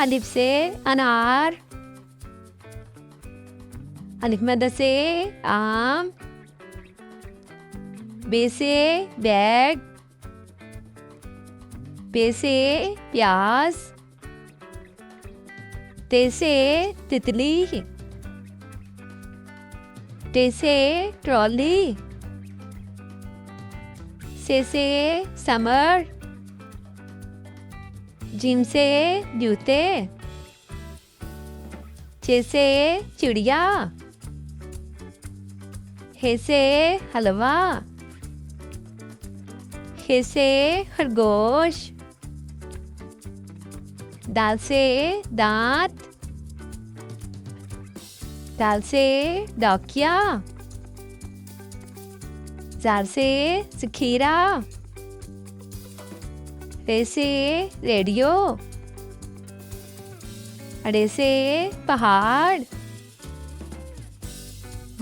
الف سے انار، الف مد سے آم، بے سے بیگ، پے سے پیاز، تے سے تتلی، ٹے سے ٹرالی، سے سمر، جیم سے جوتے، چے سے چڑیا، ہے سے حلوہ، ہے سے خرگوش، دال سے دانت، دال سے ڈاکیا، زال سے ذخیرہ، رے سے ریڈیو، اڑے سے پہاڑ،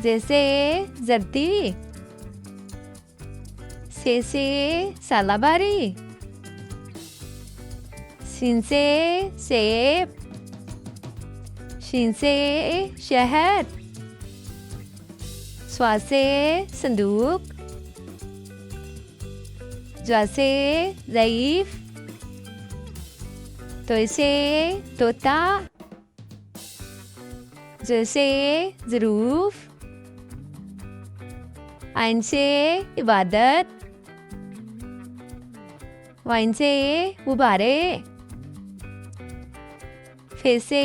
زے سے زردی، سے سالاباری، سین سے سیب، شین سے شہد، سوا سے صندوق، جوا سے ضعیف، تو سے طوطا، ز سے ظروف، عین سے عبادت، وائن سے غبارے، فے سے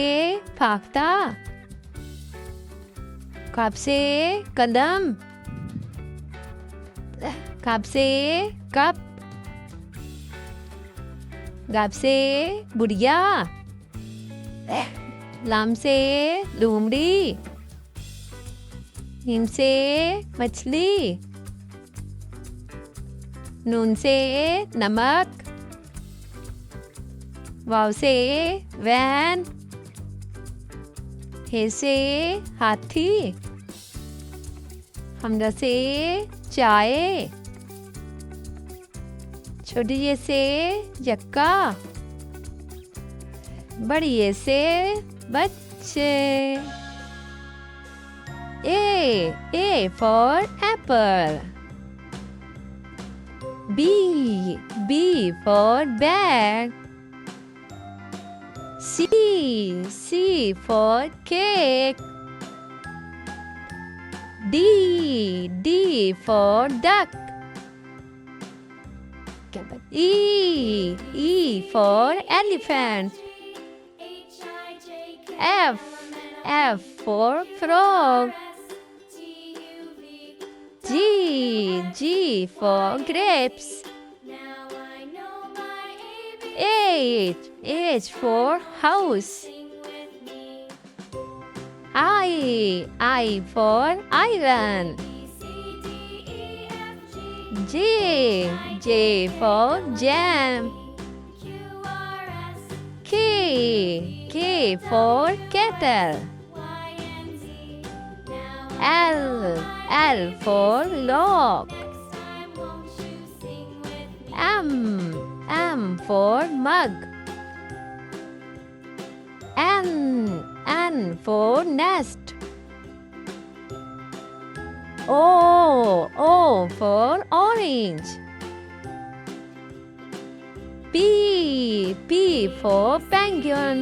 فاختہ، کاف سے قلم، کاف سے کپ، گاف سے گڑیا، لام سے لومڑی، میم سے مچھلی، نون سے نمک، واو سے وین، ہے سے ہاتھی، حمزہ سے چائے، چھوٹی یہ سے یکا، بڑی یہ سے بچے. A for apple. B for bag. C for cake. D for duck. E for elephant. F for frog. G for grapes. H for house. I for iron. J for jam. K for kettle. L for log. M for mug. N for nest. O for orange. P for penguin.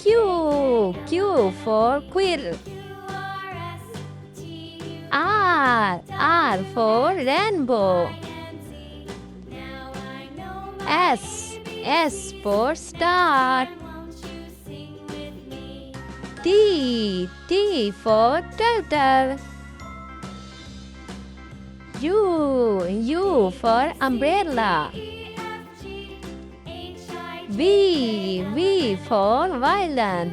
Q for quill. R for rainbow. S for star. T for turtle. U for umbrella. V for violin.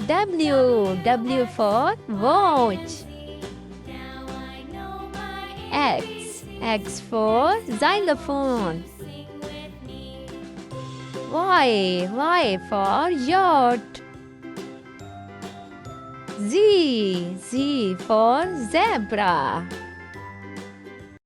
W for watch. X for xylophone. Y for yacht. Z for zebra.